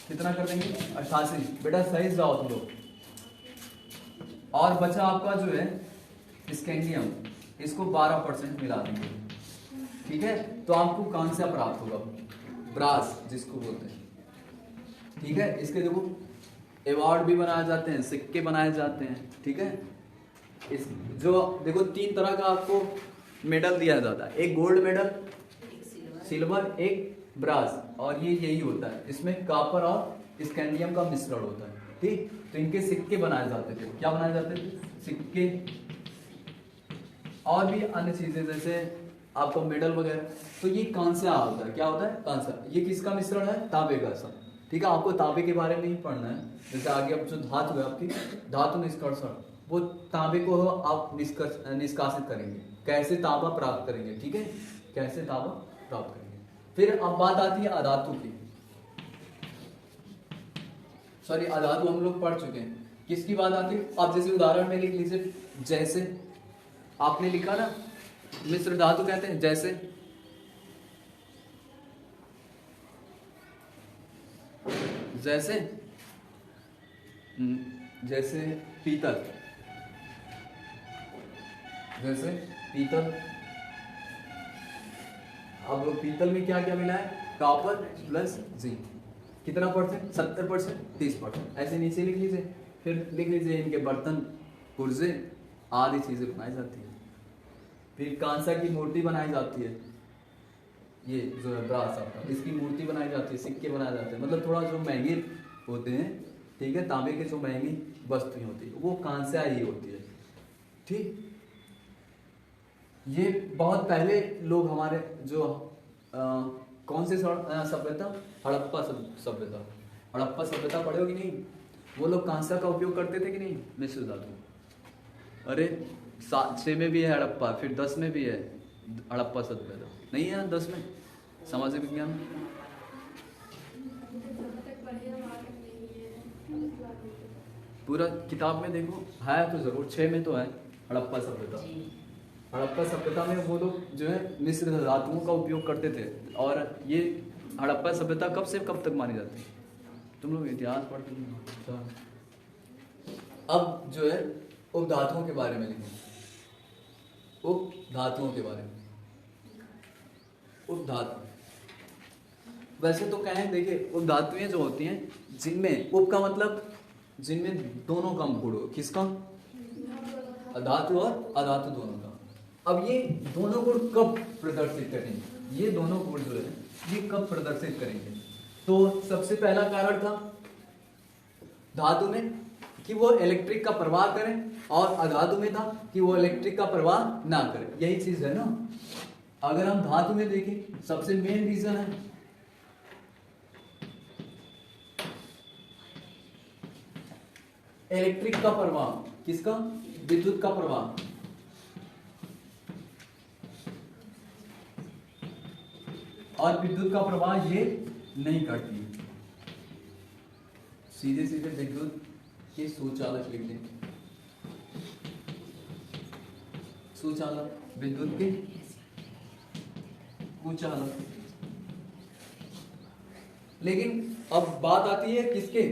कितना कर देंगे? 88। बेटा सही जाओ तुम लोग। और बचा आपका जो है स्कैंडियम, इसको 12% मिला देंगे। ठीक है, तो आपको कांसा प्राप्त होगा, ब्रास जिसको बोलते हैं। ठीक है, इसके देखो अवार्ड भी बनाए जाते हैं, सिक्के बनाए जाते हैं। ठीक है, इस जो देखो 3 तरह का आपको मेडल दिया जाता है, एक गोल्ड मेडल, सिल्वर, एक ब्रास, और ये यही होता है, इसमें कॉपर और स्कैंडियम का मिश्रण होता है। ठीक, तो इनके सिक्के बनाए जाते थे। क्या बनाए जाते थे? सिक्के। और भी अन्य चीजें जैसे आपका मेडल वगैरह, तो ये कांसा होता है। क्या होता है? कांसा। ये किसका मिश्रण है? तांबे का सा। ठीक है, आपको तांबे के बारे में ही पढ़ना है। जैसे आगे अब जो धातु है आपकी, धातु निष्कर्षण, वो तांबे को आप निष्कासित करेंगे, कैसे तांबा प्राप्त करेंगे। ठीक है, कैसे तांबा प्राप्त करेंगे। फिर अब बात आती है अधातु की। सॉरी, अधातु हम लोग पढ़ चुके हैं। किसकी बात आती है? आप जैसे उदाहरण में लिख लीजिए, जैसे आपने लिखा ना, मिश्र धातु कहते हैं। जैसे जैसे जैसे पीतल, जैसे पीतल। अब लोग पीतल में क्या क्या मिला है? Copper plus zinc. कितना परसेंट? 70%, 30%। ऐसे नीचे लिख लीजिए। फिर लिख लीजिए इनके बर्तन, पुर्जे आदि चीजें बनाई जाती है। फिर कांसा की मूर्ति बनाई जाती है। ये जो है ब्रास आपका, इसकी मूर्ति बनाई जाती है, सिक्के बनाए जाते हैं। मतलब थोड़ा जो महंगे होते हैं, ठीक है, तांबे के जो महंगी वस्तुएं होती है वो कांसा ही होती है। ठीक, ये बहुत पहले लोग हमारे जो कौन से सभ्यता? हड़प्पा सभ्यता। हड़प्पा सभ्यता पढ़े हो कि नहीं? वो लोग कांसा का उपयोग करते थे कि नहीं? मिश्र धातु। अरे 6 में भी है हड़प्पा, फिर 10 में भी है हड़प्पा सभ्यता। नहीं है 10 में सामाजिक विज्ञान में? पूरा किताब में देखो, है तो जरूर 6 में तो है हड़प्पा सभ्यता। हड़प्पा सभ्यता में वो लोग जो है मिश्र धातुओं का उपयोग करते थे। और ये हड़प्पा सभ्यता कब से कब तक मानी जाती है? तुम लोग इतिहास पढ़ते हो। अब जो है उपधातुओं के बारे में लिखें। उपधातुओं के बारे में। उपधातु वैसे तो कहें, देखिए उपधातुएं जो होती हैं, जिनमें उप का मतलब जिनमें दोनों का गुण हो। किसका? अधातु और अधातु दोनों का। अब ये दोनों गुण कब प्रदर्शित करेंगे? ये दोनों गुण जो है ये कब प्रदर्शित करेंगे? तो सबसे पहला कारण था धातु में कि वो इलेक्ट्रिक का प्रवाह करें, और अधातु में था कि वो इलेक्ट्रिक का प्रवाह ना करें। यही चीज है ना। अगर हम धातु में देखें, सबसे मेन रीजन है इलेक्ट्रिक का प्रवाह। किसका? विद्युत का प्रवाह। और विद्युत का प्रवाह ये नहीं करती। सीधे सीधे विद्युत के सुचालक लिख दें। सुचालक, विद्युत के कुचालक। लेकिन अब बात आती है किसके?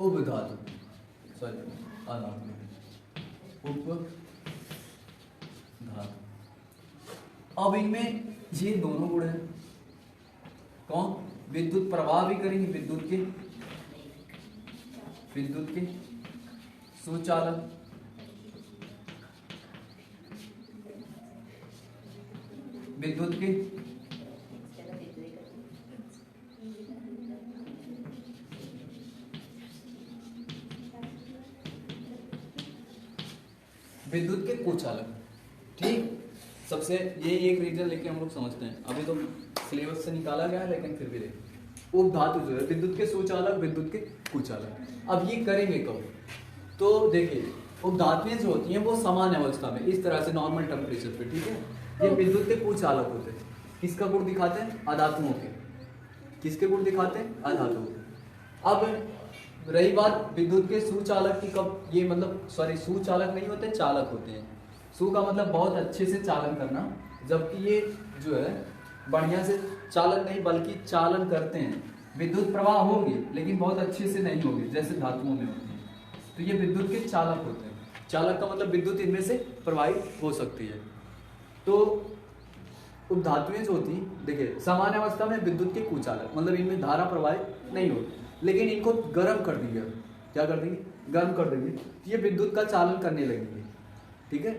उपधातु, सॉरी अधातु, उपधातु। अब इनमें ये दोनों गुण हैं। कौन? विद्युत प्रवाह भी करेंगे, विद्युत के सुचालक, विद्युत के विद्युत के कुचालक। ठीक, सबसे ये एक रीजन लेके हम लोग समझते हैं। अभी तो सिलेबस से निकाला गया है, लेकिन फिर भी देखो, उपधातु जो है विद्युत के सुचालक, विद्युत के कुचालक। अब ये करेंगे कब? तो देखिए, उपधातुएं जो होती हैं वो सामान्य अवस्था में इस तरह से नॉर्मल टेम्परेचर पे, ठीक है, ये विद्युत के कुचालक होते हैं। किसका गुण दिखाते हैं? अधातुओं के। किसके गुण दिखाते हैं? अधातुओं के। अब रही बात विद्युत के सुचालक की, कब ये मतलब सॉरी सुचालक नहीं होते, चालक होते हैं। सु का मतलब बहुत अच्छे से चालन करना, जबकि ये जो है बढ़िया से चालन नहीं बल्कि चालन करते हैं। विद्युत प्रवाह होंगे लेकिन बहुत अच्छे से नहीं होंगे, जैसे धातुओं में होती है। तो ये विद्युत के चालक होते हैं। चालक का मतलब विद्युत इनमें से प्रवाहित हो सकती है। तो उपधातुएं जो होती हैं, देखिए सामान्य अवस्था में विद्युत के कुचालक, मतलब इनमें धारा प्रवाहित नहीं होती, लेकिन इनको गर्म कर देंगे। क्या कर देंगे? गर्म कर देंगे, ये विद्युत का चालन करने लगेंगे। ठीक है,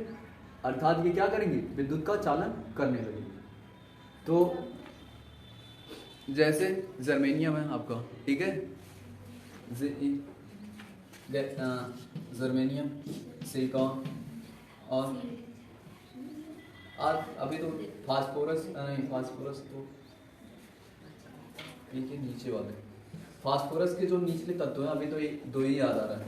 अर्थात ये क्या करेंगे? विद्युत का चालन करने लगेंगे। तो जैसे जर्मेनियम है आपका, ठीक है, जर्मेनियम, सिलिकॉन और अभी तो फास्फोरस नहीं, फास्फोरस तो ठीक है नीचे वाले, फास्फोरस के जो निचले तत्व हैं अभी तो एक दो ही याद आ रहा है,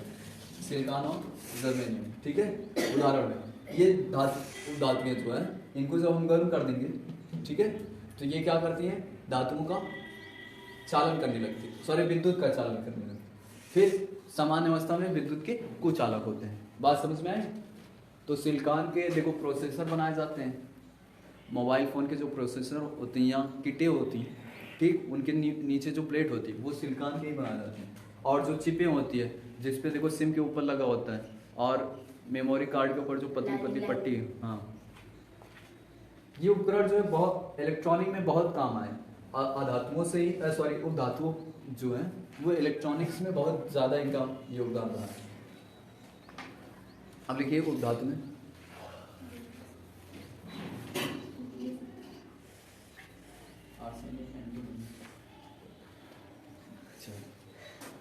सिलिकॉन और जर्मेनियम, ठीक है। उदाहरण में ये धातुएं जो है इनको जब हम गर्म कर देंगे, ठीक है, तो ये क्या करती हैं, धातुओं का चालन करने लगती है, सॉरी विद्युत का चालन करने लगती है। फिर सामान्य अवस्था में विद्युत के कुचालक होते हैं। बात समझ में आई? तो सिलिकॉन के देखो प्रोसेसर बनाए जाते हैं, मोबाइल फ़ोन के जो प्रोसेसर होते हैं या किटें होती हैं, ठीक, उनके नीचे जो प्लेट होती है वो सिलिकॉन के ही बनाए जाते हैं। और जो चिपें होती है जिस पे देखो सिम के ऊपर लगा होता है और मेमोरी कार्ड के ऊपर जो पतली पतली पट्टी है, हाँ, ये उपकरण जो है बहुत इलेक्ट्रॉनिक में बहुत काम आए। अधातुओं से ही सॉरी उपधातुओं जो है वो इलेक्ट्रॉनिक्स में बहुत ज़्यादा इनका योगदान रहा है। अब लिखिए उपधातु में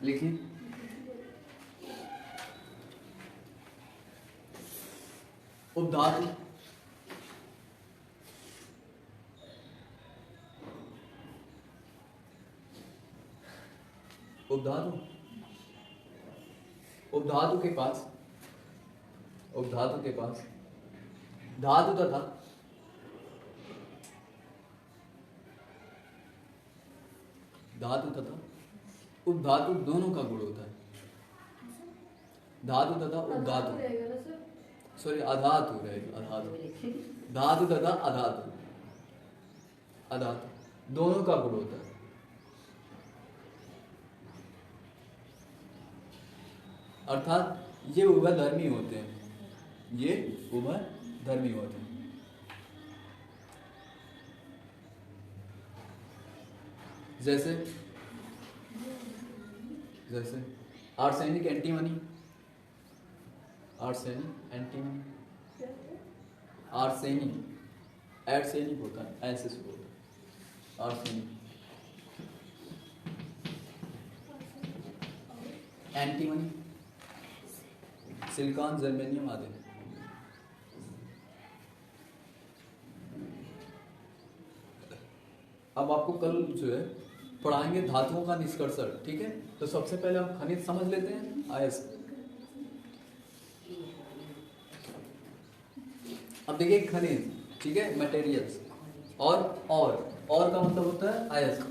लिखिए उपधातु उपधातु उपधातु के पास धातु तथा उपधातु दोनों का गुण होता है। धातु तथा उपधातु, रहेगा ना सर? सॉरी अधातु रहेगा, अधातु, धातु तथा अधातु दोनों का गुण होता है। अर्थात ये उभयधर्मी होते हैं, ये उभयधर्मी होते हैं। जैसे आर्सेनिक एंटीमनी, आर्सेनिक होता है, ऐसे शुरू होता है आर्सेनिक, एंटीमनी, सिलिकॉन, जर्मेनियम आदि। अब आपको कल जो है पढ़ाएंगे धातुओं का निष्कर्षण, ठीक है। तो सबसे पहले हम खनिज समझ लेते हैं, अयस्क। अब देखिए खनिज, ठीक है, मटेरियल्स, और का मतलब होता है अयस्क।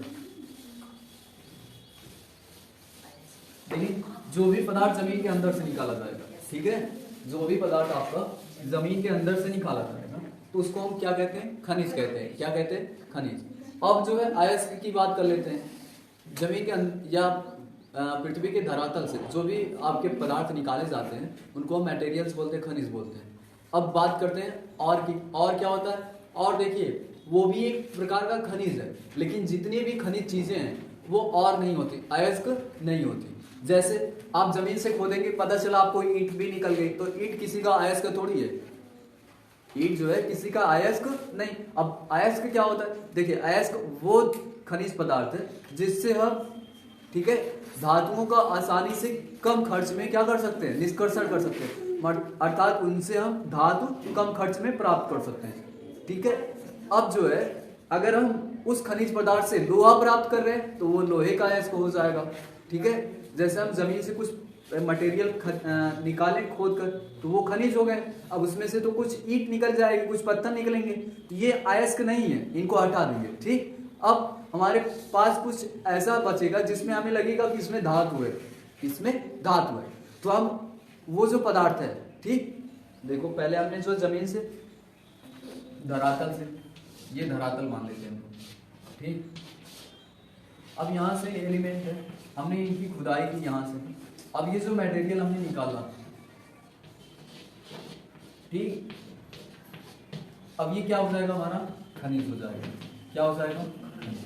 देखिए जो भी पदार्थ जमीन के अंदर से निकाला जाएगा, ठीक है, जो भी पदार्थ आपका जमीन के अंदर से निकाला जाएगा तो उसको हम क्या कहते हैं, खनिज कहते हैं। क्या कहते हैं, खनिज। अब जो है अयस्क की बात कर लेते हैं। जमीन के या पृथ्वी के धरातल से जो भी आपके पदार्थ निकाले जाते हैं उनको हम मटेरियल्स बोलते हैं, खनिज बोलते हैं। अब बात करते हैं और की, और क्या होता है, और देखिए वो भी एक प्रकार का खनिज है, लेकिन जितनी भी खनिज चीजें हैं वो और नहीं होती, अयस्क नहीं होती। जैसे आप जमीन से खोदेंगे, पता चला आपको ईंट भी निकल गई, तो ईंट किसी का अयस्क थोड़ी है, ईंट जो है किसी का अयस्क नहीं। अब अयस्क क्या होता है, देखिए अयस्क वो खनिज पदार्थ है जिससे हम, ठीक है, धातुओं का आसानी से कम खर्च में क्या कर सकते हैं, निष्कर्षण कर सकते हैं, अर्थात उनसे हम धातु कम खर्च में प्राप्त कर सकते हैं, ठीक है। अब जो है अगर हम उस खनिज पदार्थ से लोहा प्राप्त कर रहे हैं तो वो लोहे का अयस्क हो जाएगा, ठीक है। जैसे हम जमीन से कुछ मटेरियल निकालें खोद कर तो वो खनिज हो गए। अब उसमें से तो कुछ ईंट निकल जाएगी, कुछ पत्थर निकलेंगे, तो ये अयस्क नहीं है, इनको हटा देंगे, ठीक। अब हमारे पास कुछ ऐसा बचेगा जिसमें हमें लगेगा कि इसमें धातु है, इसमें धातु है, तो हम वो जो पदार्थ है, ठीक, देखो पहले हमने जो जमीन से धरातल से, ये धरातल मान लेते हैं, ठीक। अब यहाँ से एलिमेंट है, हमने इनकी खुदाई की यहाँ से। अब ये जो मटेरियल हमने निकाला, ठीक, अब ये क्या हो जाएगा, हमारा खनिज हो जाएगा। क्या हो जाएगा, खनिज।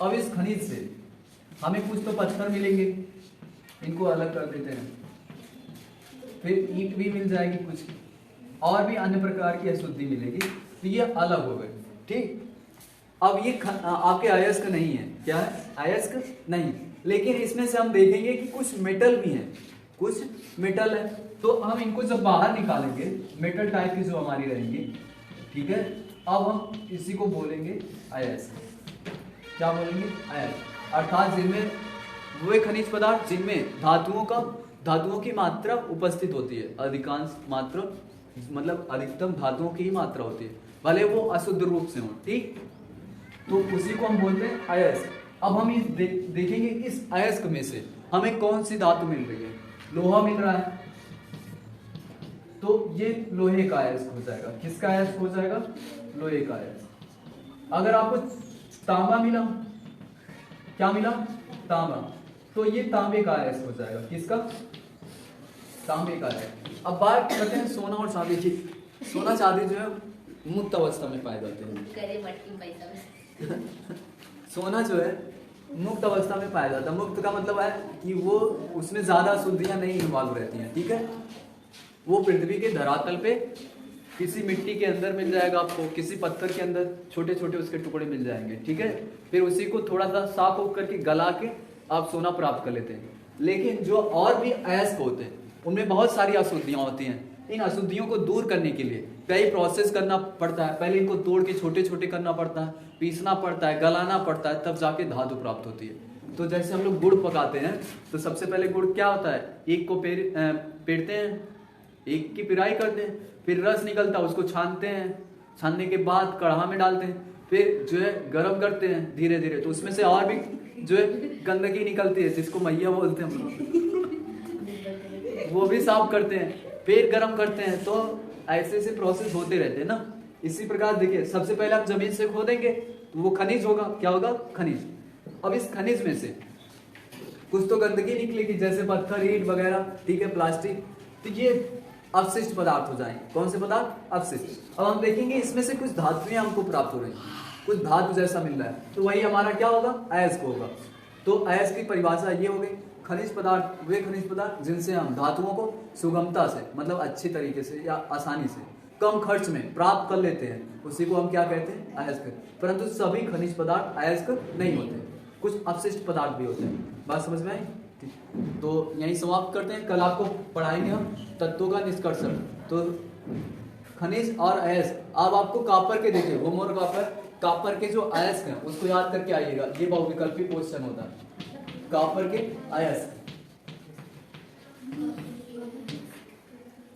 अब इस खनिज से हमें कुछ तो पत्थर मिलेंगे, इनको अलग कर देते हैं, फिर ईंट भी मिल जाएगी कुछ, और भी अन्य प्रकार की अशुद्धि मिलेगी, तो ये अलग हो गए, ठीक। अब ये आपके अयस्क नहीं है, क्या है, अयस्क नहीं, लेकिन इसमें से हम देखेंगे कि कुछ मेटल भी हैं, कुछ मेटल है, तो हम इनको जब बाहर निकालेंगे मेटल टाइप की जो हमारी रहेंगी, ठीक है, अब हम इसी को बोलेंगे अयस्क। क्या बोलेंगे? अयस्क। अर्थात जिनमें वे खनिज पदार्थ जिनमें धातुओं की मात्रा उपस्थित होती है, अधिकांश मात्रा मतलब अधिकतम धातुओं की ही मात्रा होती है, भले वो अशुद्ध रूप से हो, ठीक। तो उसी को हम बोलते हैं अयस्क। अब हम देखेंगे इस अयस्क में से हमें कौन सी धातु मिल रही है। लोहा मिल रहा है, तो ये लोहे का अयस्क हो जाएगा। किसका अयस्क हो जाएगा? लोहे का अयस्क। अगर आपको तांबा मिला, क्या मिला? तांबा, तो ये तांबे का अयस्क हो जाएगा। किसका? तांबे का अयस्क। अब बात करते हैं सोना और चांदी की। सोना चांदी जो है मुक्त अवस्था में पाए जाते हैं। करे मटकी पैसा में। सोना जो है मुक्त अवस्था में पाया जाता है। मुक्त का मतलब है कि वो उसमें ज्यादा अशुद्धियां नहीं इन्वॉल्व रहती हैं, ठीक है। वो पृथ्वी के धरातल पे किसी मिट्टी के अंदर मिल जाएगा आपको, किसी पत्थर के अंदर छोटे छोटे उसके टुकड़े मिल जाएंगे, ठीक है। फिर उसी को थोड़ा सा साफ होकर के गला के आप सोना प्राप्त कर लेते हैं। लेकिन जो और भी अयस्क होते हैं उनमें बहुत सारी अशुद्धियां होती हैं। इन अशुद्धियों को दूर करने के लिए कई प्रोसेस करना पड़ता है। पहले इनको तोड़ के छोटे छोटे करना पड़ता है, पीसना पड़ता है, गलाना पड़ता है, तब जाके धातु प्राप्त होती है। तो जैसे हम लोग गुड़ पकाते हैं तो सबसे पहले गुड़ क्या होता है, एक को पेड़ते हैं, एक की पिराई करते हैं, फिर रस निकलता है उसको छानते हैं, छानने के बाद कढ़ा में डालते हैं, फिर जो है गर्म करते हैं धीरे धीरे, तो उसमें से और भी जो है गंदगी निकलती है जिसको मैया बोलते हैं हम लोग, वो भी साफ करते हैं, फिर गर्म करते हैं। तो ऐसे ऐसे प्रोसेस होते रहते हैं ना। इसी प्रकार देखिए, सबसे पहले हम जमीन से खोदेंगे तो वो खनिज होगा। क्या होगा? खनिज। अब इस खनिज में से कुछ तो गंदगी निकलेगी, जैसे पत्थर, ईंट वगैरह, ठीक है, प्लास्टिक, तो ये अवशिष्ट पदार्थ हो जाएंगे। कौन से पदार्थ? अवशिष्ट। अब हम देखेंगे इसमें से कुछ धातुएं हमको प्राप्त हो रही हैं, कुछ धातु जैसा मिल रहा है, तो वही हमारा क्या होगा? अयस्क होगा। तो अयस्क की परिभाषा ये हो गई, खनिज पदार्थ वे खनिज पदार्थ जिनसे हम धातुओं को सुगमता से, मतलब अच्छी तरीके से या आसानी से, कम खर्च में प्राप्त कर लेते हैं, उसी को हम क्या कहते हैं? अयस्क। परंतु सभी खनिज पदार्थ अयस्क नहीं होते, कुछ अवशिष्ट पदार्थ भी होते हैं। बात समझ में आई? तो यही समाप्त करते हैं। कल आपको पढ़ाएंगे हम तत्वों का निष्कर्षण। तो खनिज और अयस्क, अब आपको कॉपर के देखिए, होमवर्क कॉपर के जो अयस्क हैं उसको याद करके आइएगा, ये बहुविकल्पी क्वेश्चन होता है। कॉपर के अयस्क,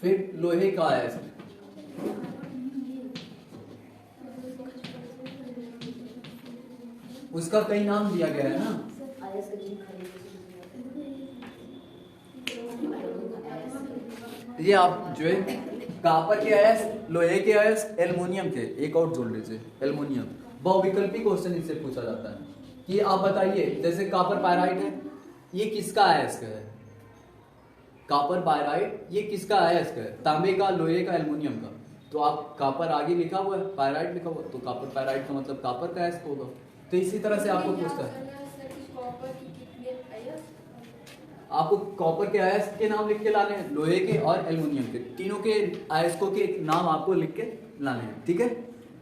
फिर लोहे का अयस्क, उसका कई नाम दिया गया है ना। ये आप जो है कॉपर के अयस्क, लोहे के अयस्क, एल्युमिनियम के, एक और जोड़ लीजिए एल्युमिनियम। बहुविकल्पी क्वेश्चन इससे पूछा जाता है कि आप बताइए, जैसे कॉपर पायराइट है, ये किसका अयस्क है? कॉपर पायराइट ये किसका अयस्क है? तांबे का, लोहे का, एल्युमिनियम का। तो आप कॉपर आगे लिखा हुआ है, पायराइट लिखा हुआ है, तो कॉपर पायराइट का मतलब कॉपर का अयस्क होगा। तो इसी तरह से आपको पूछता है, आपको कॉपर के अयस्क के नाम लिख के लाने हैं, लोहे के और एल्युमिनियम के, तीनों के अयस्कों के नाम आपको लिख के लाने हैं, ठीक है।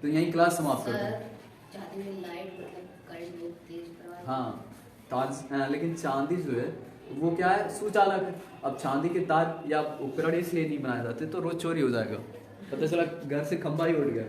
तो यही क्लास समाप्त करते हैं। हाँ, लेकिन चांदी जो है वो क्या है? सुचालक है। अब चांदी के तार या उपकरण इसलिए नहीं बनाए जाते, तो रोज चोरी हो जाएगा, पता चला घर से खंबा ही उड़ गया।